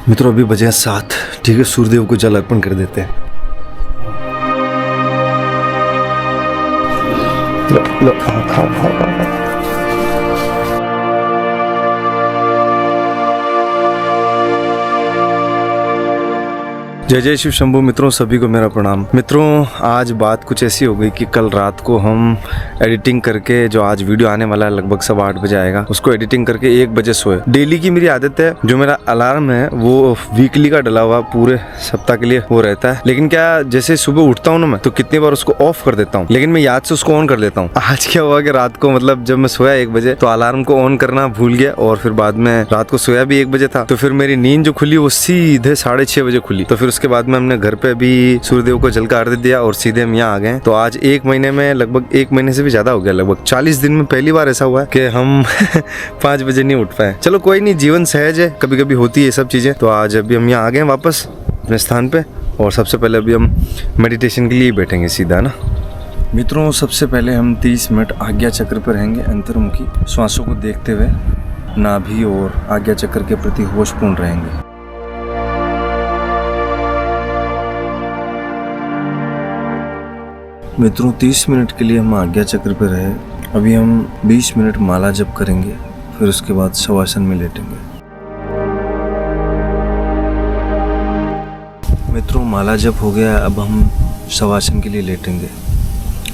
मित्रों अभी बजे हैं 7। ठीक है, सूर्यदेव को जल अर्पण कर देते हैं। लो, खाओ। जय जय शिव शंभू। मित्रों सभी को मेरा प्रणाम। मित्रों आज बात कुछ ऐसी हो गई कि कल रात को हम एडिटिंग करके जो आज वीडियो आने वाला है लगभग 8:15 बजे आएगा, उसको एडिटिंग करके 1 बजे सोए। डेली की मेरी आदत है, जो मेरा अलार्म है वो वीकली का डला हुआ पूरे सप्ताह के लिए वो रहता है। लेकिन क्या जैसे सुबह उठता हूँ ना मैं, तो कितनी बार उसको ऑफ कर देता हूँ, लेकिन मैं याद से उसको ऑन कर देता हूँ। आज क्या हुआ कि रात को मतलब जब मैं सोया 1 बजे तो अलार्म को ऑन करना भूल गया, और फिर बाद में रात को सोया भी 1 बजे था, तो फिर मेरी नींद जो खुली वो सीधे 6:30 बजे खुली। तो फिर उसके बाद में हमने घर पे भी सूर्यदेव को जल का आरती दिया और सीधे हम यहाँ आ गए। तो आज 1 महीने में, लगभग 1 महीने से भी ज्यादा हो गया, लगभग 40 दिन में पहली बार ऐसा हुआ है कि हम 5 बजे नहीं उठ पाए। चलो कोई नहीं, जीवन सहज है, कभी कभी होती है ये सब चीजें। तो आज अभी हम यहाँ आ गए वापस अपने स्थान पे, और सबसे पहले अभी हम मेडिटेशन के लिए बैठेंगे सीधा ना। मित्रों सबसे पहले हम 30 मिनट आज्ञा चक्र पर रहेंगे, अंतर्मुखी श्वासों को देखते हुए नाभि और आज्ञा चक्र के प्रति होशपूर्ण रहेंगे। मित्रों 30 मिनट के लिए हम आज्ञा चक्र पर रहे। अभी हम 20 मिनट माला जप करेंगे, फिर उसके बाद शवासन में लेटेंगे। मित्रों माला जप हो गया, अब हम शवासन के लिए लेटेंगे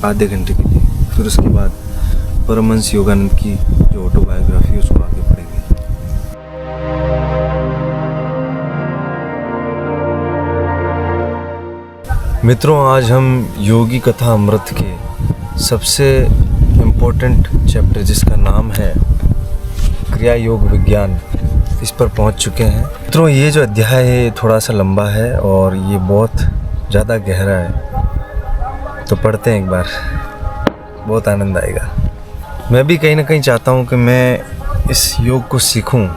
आधे घंटे के लिए। फिर उसके बाद परमहंस योगानंद की जो ऑटोबायोग्राफी है उसको आगे पढ़ेंगे। मित्रों आज हम योगी कथा अमृत के सबसे इम्पोर्टेंट चैप्टर जिसका नाम है क्रिया योग विज्ञान, इस पर पहुंच चुके हैं। मित्रों ये जो अध्याय है थोड़ा सा लंबा है और ये बहुत ज़्यादा गहरा है, तो पढ़ते हैं एक बार, बहुत आनंद आएगा। मैं भी कहीं ना कहीं चाहता हूँ कि मैं इस योग को सीखूँ,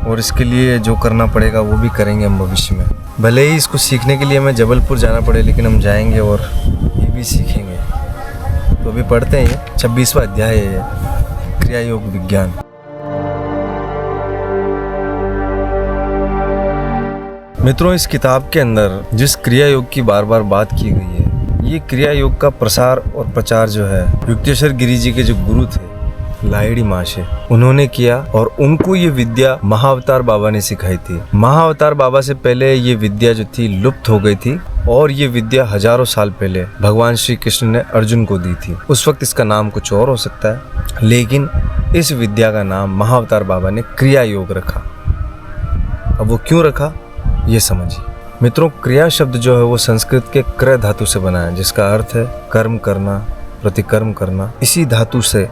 और इसके लिए जो करना पड़ेगा वो भी करेंगे हम भविष्य में। भले ही इसको सीखने के लिए मैं जबलपुर जाना पड़े, लेकिन हम जाएंगे और ये भी सीखेंगे। तो अभी पढ़ते हैं, ये 26वां अध्याय है, क्रिया योग विज्ञान। मित्रों इस किताब के अंदर जिस क्रिया योग की बार बार बात की गई है, ये क्रिया योग का प्रसार और प्रचार जो है युक्तेश्वर गिरी जी के जो गुरु थे लाहिड़ी महाशय, उन्होंने किया, और उनको ये विद्या महाअवतार बाबा ने सिखाई थी। महाअवतार बाबा से पहले ये विद्या जो थी लुप्त हो गई थी, और ये विद्या हजारों साल पहले भगवान श्री कृष्ण ने अर्जुन को दी थी। उस वक्त इसका नाम कुछ और हो सकता है, लेकिन इस विद्या का नाम महाअवतार बाबा ने क्रिया योग रखा। अब वो क्यों रखा ये समझिए। मित्रों क्रिया शब्द जो है वो संस्कृत के क्रय धातु से बना है, जिसका अर्थ है कर्म करना, प्रतिकर्म करना। इसी धातु से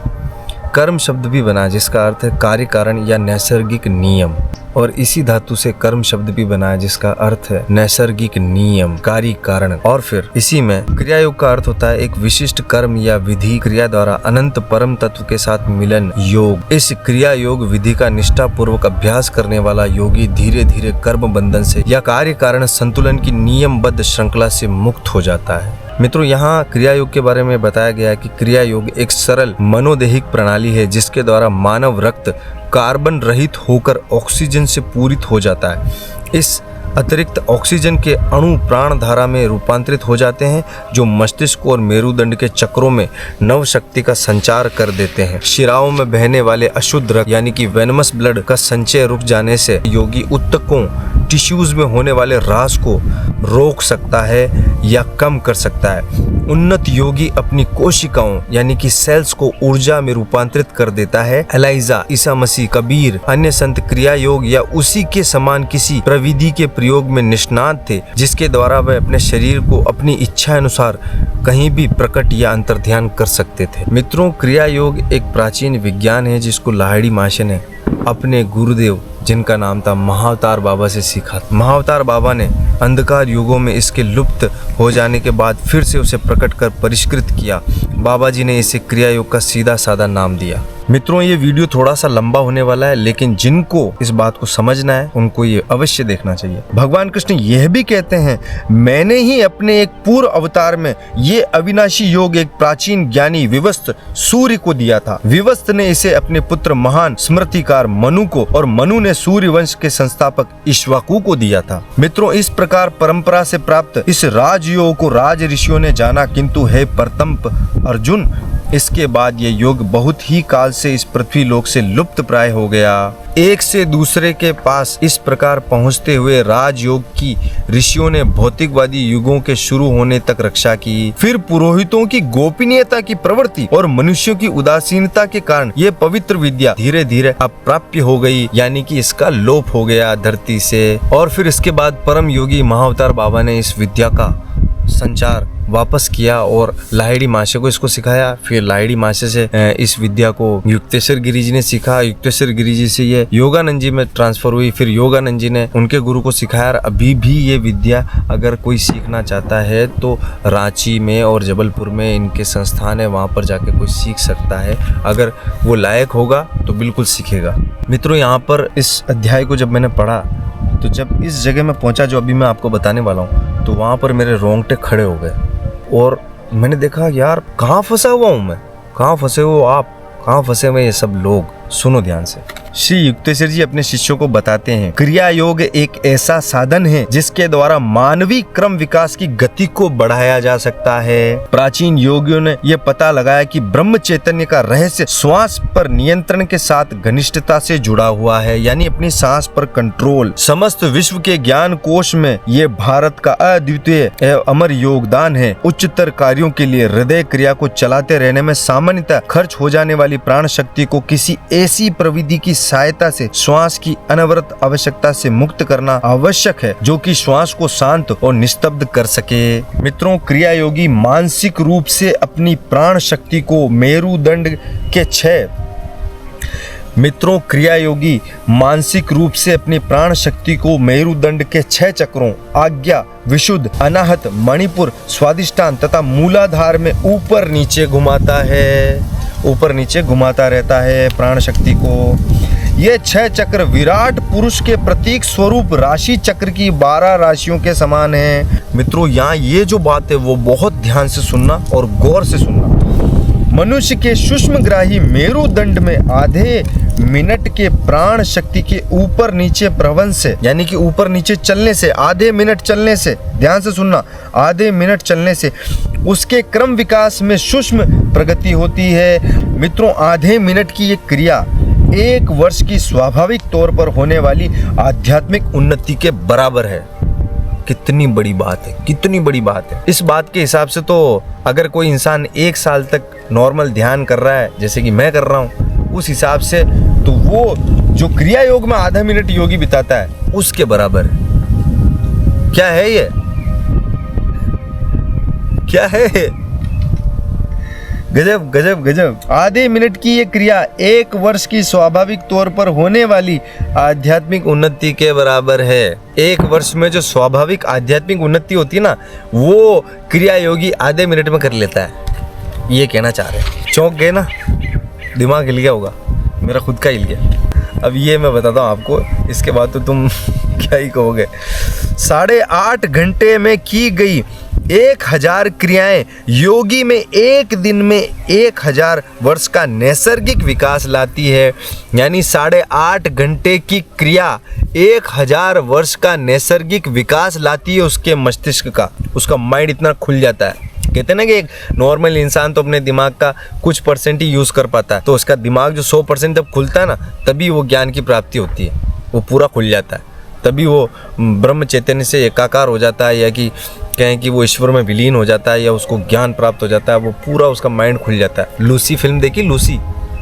कर्म शब्द भी बना, जिसका अर्थ है कार्य कारण या नैसर्गिक नियम, और इसी धातु से कर्म शब्द भी बना है, जिसका अर्थ है नैसर्गिक नियम, कार्य कारण। और फिर इसी में क्रिया योग का अर्थ होता है एक विशिष्ट कर्म या विधि क्रिया द्वारा अनंत परम तत्व के साथ मिलन योग। इस क्रिया योग विधि का निष्ठा पूर्वक अभ्यास करने वाला योगी धीरे धीरे कर्म बंधन से या कार्य कारण संतुलन की नियमबद्ध श्रृंखला से मुक्त हो जाता है। मित्रों यहाँ क्रिया योग के बारे में बताया गया है कि क्रिया योग एक सरल मनोदेहिक प्रणाली है, जिसके द्वारा मानव रक्त कार्बन रहित होकर ऑक्सीजन से पूरित हो जाता है। इस अतिरिक्त ऑक्सीजन के अणु प्राण धारा में रूपांतरित हो जाते हैं, जो मस्तिष्क और मेरुदंड के चक्रों में नव शक्ति का संचार कर देते हैं। शिराओं में बहने वाले अशुद्ध रक्त यानी कि वेनमस ब्लड का संचय रुक जाने से योगी ऊतकों टिश्यूज में होने वाले ह्रास को रोक सकता है या कम कर सकता है। उन्नत योगी अपनी कोशिकाओं यानी कि सेल्स को ऊर्जा में रूपांतरित कर देता है। एलाइजा, ईसा मसीह, कबीर, अन्य संत क्रिया योग या उसी के समान किसी प्रविधि के प्रयोग में निष्णात थे, जिसके द्वारा वह अपने शरीर को अपनी इच्छा अनुसार कहीं भी प्रकट या अंतर्ध्यान कर सकते थे। मित्रों क्रिया योग एक प्राचीन विज्ञान है, जिसको लाहिड़ी महाशय ने अपने गुरुदेव, जिनका नाम था महाअवतार बाबा, से सीखा। महाअवतार बाबा ने अंधकार युगों में इसके लुप्त हो जाने के बाद फिर से उसे प्रकट कर परिष्कृत किया। बाबा जी ने इसे क्रिया योग का सीधा साधा नाम दिया। मित्रों, ये वीडियो थोड़ा सा लंबा होने वाला है, लेकिन जिनको इस बात को समझना है उनको ये अवश्य देखना चाहिए। भगवान कृष्ण यह भी कहते हैं, मैंने ही अपने एक पूर्व अवतार में ये अविनाशी योग एक प्राचीन ज्ञानी विवस्त सूर्य को दिया था। विवस्त ने इसे अपने पुत्र महान स्मृतिकार मनु को और मनु ने सूर्य वंश के संस्थापक इक्ष्वाकु को दिया था। मित्रों, इस प्रकार परंपरा से प्राप्त इस राजयोग को राज ऋषियों ने जाना, किंतु हे परतंप अर्जुन, इसके बाद ये योग बहुत ही काल से इस पृथ्वी लोक से लुप्त प्राय हो गया। एक से दूसरे के पास इस प्रकार पहुंचते हुए राजयोग की ऋषियों ने भौतिकवादी युगों के शुरू होने तक रक्षा की। फिर पुरोहितों की गोपनीयता की प्रवृत्ति और मनुष्यों की उदासीनता के कारण ये पवित्र विद्या धीरे धीरे अप्राप्य हो गई, यानी कि इसका लोप हो गया धरती से। और फिर इसके बाद परम योगी महाअवतार बाबा ने इस विद्या का संचार वापस किया और लाहिड़ी माशे को इसको सिखाया। फिर लाहिड़ी माशे से इस विद्या को युक्तेश्वर गिरी जी ने सीखा। युक्तेश्वर गिरी जी से ये योगानंद जी में ट्रांसफर हुई। फिर योगानंद जी ने उनके गुरु को सिखाया। अभी भी ये विद्या अगर कोई सीखना चाहता है तो रांची में और जबलपुर में इनके संस्थान है, वहाँ पर जाके कोई सीख सकता है। अगर वो लायक होगा तो बिल्कुल सीखेगा। मित्रों, यहाँ पर इस अध्याय को जब मैंने पढ़ा तो जब इस जगह में पहुंचा जो अभी मैं आपको बताने वाला हूँ, तो वहाँ पर मेरे रोंगटे खड़े हो गए और मैंने देखा, यार कहाँ फंसा हुआ हूँ मैं, कहाँ फंसे हो आप, कहाँ फंसे हुए ये सब लोग। सुनो ध्यान से। श्री युक्तेश्वर जी अपने शिष्यों को बताते हैं, क्रिया योग एक ऐसा साधन है जिसके द्वारा मानवीय क्रम विकास की गति को बढ़ाया जा सकता है। प्राचीन योगियों ने यह पता लगाया कि ब्रह्म चैतन्य का रहस्य श्वास पर नियंत्रण के साथ घनिष्ठता से जुड़ा हुआ है, यानी अपनी सांस पर कंट्रोल। समस्त विश्व के ज्ञान कोश में ये भारत का अद्वितीय एवं अमर योगदान है। उच्चतर कार्यों के लिए हृदय क्रिया को चलाते रहने में सामान्यतः खर्च हो जाने वाली प्राण शक्ति को किसी ऐसी प्रविधि की सहायता से श्वास की अनवरत आवश्यकता से मुक्त करना आवश्यक है, जो कि श्वास को शांत और निस्तब्ध कर सके। मित्रों, क्रिया योगी मानसिक रूप से अपनी प्राण शक्ति को मेरुदंड के 6 चक्रों आज्ञा, विशुद्ध, अनाहत, मणिपुर, स्वादिष्टान तथा मूलाधार में ऊपर नीचे घुमाता है, ऊपर नीचे घुमाता रहता है प्राण शक्ति को। ये 6 चक्र विराट पुरुष के प्रतीक स्वरूप राशि चक्र की 12 राशियों के समान है। मित्रों, यहाँ ये जो बात है वो बहुत ध्यान से सुनना और गौर से सुनना। मनुष्य के सूक्ष्मग्राही मेरुदंड में आधे मिनट के प्राण शक्ति के ऊपर नीचे प्रवहन से, यानी कि ऊपर नीचे चलने से, आधे मिनट चलने से, ध्यान से सुनना, आधे मिनट चलने से उसके क्रम विकास में सूक्ष्म प्रगति होती है। मित्रों, आधे मिनट की ये क्रिया 1 वर्ष की स्वाभाविक तौर पर होने वाली आध्यात्मिक उन्नति के बराबर है। कितनी बड़ी बात है, कितनी बड़ी बात है। इस बात के हिसाब से तो अगर कोई इंसान 1 साल तक नॉर्मल ध्यान कर रहा है, जैसे कि मैं कर रहा हूँ, उस हिसाब से तो वो जो क्रिया योग में आधा मिनट योगी बिताता है उसके बराबर है। क्या है ये, क्या है? गजब गजब गजब। आधे मिनट की ये क्रिया 1 वर्ष की स्वाभाविक तौर पर होने वाली आध्यात्मिक उन्नति के बराबर है। 1 वर्ष में जो स्वाभाविक आध्यात्मिक उन्नति होती है ना, वो क्रिया योगी आधे मिनट में कर लेता है। ये कहना चाह रहे हैं। चौंक गए ना, दिमाग हिल गया होगा, मेरा खुद का हिल गया। अब ये मैं बताता हूँ आपको, इसके बाद तो तुम क्या ही कहोगे। 8.5 घंटे में की गई 1000 क्रियाएं योगी में एक दिन में 1000 वर्ष का नैसर्गिक विकास लाती है। यानी 8.5 घंटे की क्रिया 1000 वर्ष का नैसर्गिक विकास लाती है उसके मस्तिष्क का। उसका माइंड इतना खुल जाता है। कहते हैं ना कि एक नॉर्मल इंसान तो अपने दिमाग का कुछ % ही यूज़ कर पाता है, तो उसका दिमाग जो 100% जब खुलता है ना, तभी वो ज्ञान की प्राप्ति होती है। वो पूरा खुल जाता है, तभी वो ब्रह्म चैतन्य से एकाकार हो जाता है, या कि कहें कि वो ईश्वर में विलीन हो जाता है, या उसको ज्ञान प्राप्त हो जाता है। वो पूरा उसका माइंड खुल जाता है। लूसी फिल्म देखी,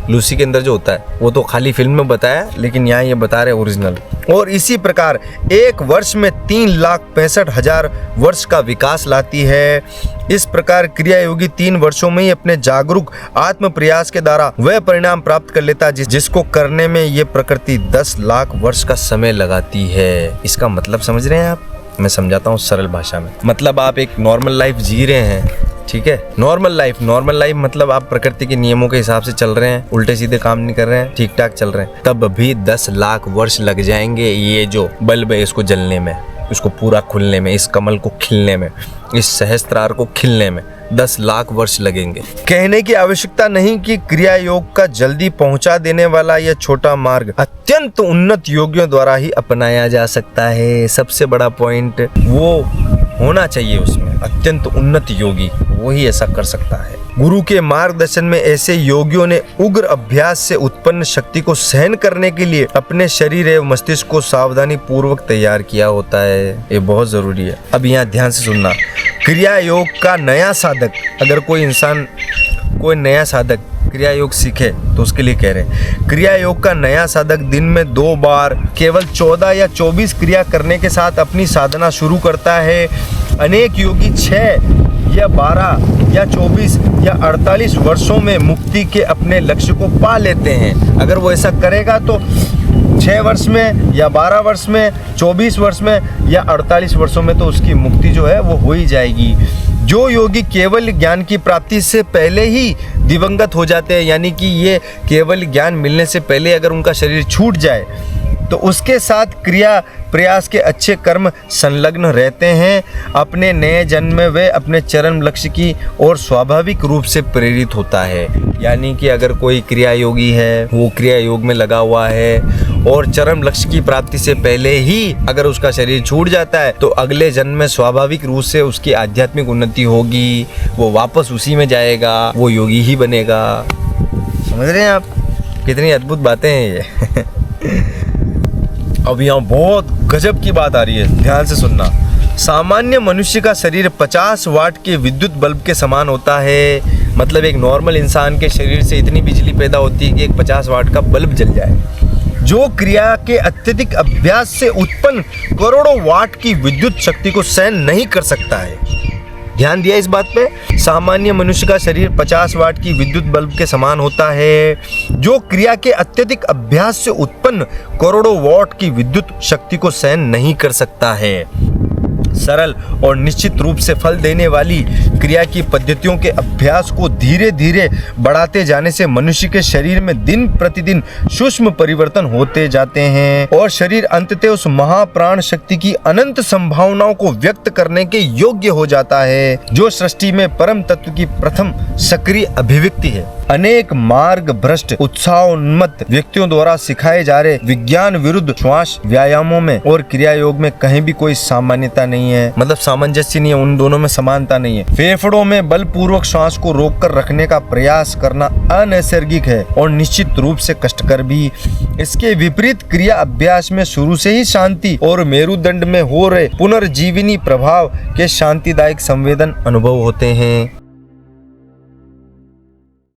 लूसी के अंदर जो होता है वो तो खाली फिल्म में बताया, लेकिन यहाँ ये बता रहे ओरिजिनल। और इसी प्रकार 1 वर्ष में 3,65,000 वर्ष का विकास लाती है। इस प्रकार क्रिया योगी 3 वर्षों में ही अपने जागरूक आत्म प्रयास के द्वारा वह परिणाम प्राप्त कर लेता है जिसको करने में ये प्रकृति 10 लाख वर्ष का समय लगाती है। इसका मतलब समझ रहे हैं आप? मैं समझाता हूँ सरल भाषा में। मतलब आप एक नॉर्मल लाइफ जी रहे हैं, ठीक है। नॉर्मल लाइफ मतलब आप प्रकृति के नियमों के हिसाब से चल रहे हैं, उल्टे सीधे काम नहीं कर रहे हैं, ठीक ठाक चल रहे हैं, तब भी 10 लाख वर्ष लग जाएंगे ये जो बल्ब है इसको जलने में, इसको पूरा खुलने में, इस कमल को खिलने में, इस सहस्त्रार को खिलने में 10 लाख वर्ष लगेंगे। कहने की आवश्यकता नहीं कि क्रिया योग का जल्दी पहुंचा देने वाला यह छोटा मार्ग अत्यंत उन्नत योगियों द्वारा ही अपनाया जा सकता है। सबसे बड़ा पॉइंट वो होना चाहिए उसमें, अत्यंत उन्नत योगी, वो ही ऐसा कर सकता है। गुरु के मार्गदर्शन में ऐसे योगियों ने उग्र अभ्यास से उत्पन्न शक्ति को सहन करने के लिए अपने शरीर एवं मस्तिष्क को सावधानी पूर्वक तैयार किया होता है। ये बहुत जरूरी है। अब यहाँ ध्यान से सुनना, क्रिया योग का नया साधक, अगर कोई नया साधक क्रिया योग सीखे तो उसके लिए कह रहे हैं, क्रिया योग का नया साधक दिन में 2 बार केवल 14 या 24 क्रिया करने के साथ अपनी साधना शुरू करता है। अनेक योगी 6 या 12 या 24 या 48 वर्षों में मुक्ति के अपने लक्ष्य को पा लेते हैं। अगर वो ऐसा करेगा तो 6 वर्ष में या 12 वर्ष में, 24 वर्ष में या 48 वर्षों में तो उसकी मुक्ति जो है वो हो ही जाएगी। जो योगी केवल ज्ञान की प्राप्ति से पहले ही दिवंगत हो जाते हैं, यानी कि ये केवल ज्ञान मिलने से पहले अगर उनका शरीर छूट जाए तो उसके साथ क्रिया प्रयास के अच्छे कर्म संलग्न रहते हैं, अपने नए जन्म में वे अपने चरम लक्ष्य की ओर स्वाभाविक रूप से प्रेरित होता है। यानी कि अगर कोई क्रिया योगी है, वो क्रिया योग में लगा हुआ है और चरम लक्ष्य की प्राप्ति से पहले ही अगर उसका शरीर छूट जाता है तो अगले जन्म में स्वाभाविक रूप से उसकी आध्यात्मिक उन्नति होगी, वो वापस उसी में जाएगा, वो योगी ही बनेगा। समझ रहे हैं आप? कितनी अद्भुत बातें हैं ये। अब यहाँ बहुत गजब की बात आ रही है, ध्यान से सुनना। सामान्य मनुष्य का शरीर 50 वाट के विद्युत बल्ब के समान होता है। मतलब एक नॉर्मल इंसान के शरीर से इतनी बिजली पैदा होती है कि एक 50 वाट का बल्ब जल जाए, जो क्रिया के अत्यधिक अभ्यास से उत्पन्न करोड़ों वाट की विद्युत शक्ति को सहन नहीं कर सकता है। ध्यान दिया इस बात पे? सामान्य मनुष्य का शरीर 50 वाट की विद्युत बल्ब के समान होता है, जो क्रिया के अत्यधिक अभ्यास से उत्पन्न करोड़ों वाट की विद्युत शक्ति को सहन नहीं कर सकता है। सरल और निश्चित रूप से फल देने वाली क्रिया की पद्धतियों के अभ्यास को धीरे धीरे बढ़ाते जाने से मनुष्य के शरीर में दिन प्रतिदिन सूक्ष्म परिवर्तन होते जाते हैं और शरीर अंततः उस महाप्राण शक्ति की अनंत संभावनाओं को व्यक्त करने के योग्य हो जाता है, जो सृष्टि में परम तत्व की प्रथम सक्रिय अभिव्यक्ति है। अनेक मार्ग भ्रष्ट उत्साहोन्मत्त व्यक्तियों द्वारा सिखाए जा रहे विज्ञान विरुद्ध श्वास व्यायामों में और क्रिया योग में कहीं भी कोई सामान्यता नहीं है, मतलब सामंजस्य नहीं है, उन दोनों में समानता नहीं है। फेफड़ों में बलपूर्वक श्वास को रोककर रखने का प्रयास करना अनैसर्गिक है और निश्चित रूप से कष्टकर भी। इसके विपरीत क्रिया अभ्यास में शुरू से ही शांति और मेरुदंड में हो रहे पुनर्जीवनी प्रभाव के शांतिदायक संवेदन अनुभव होते हैं।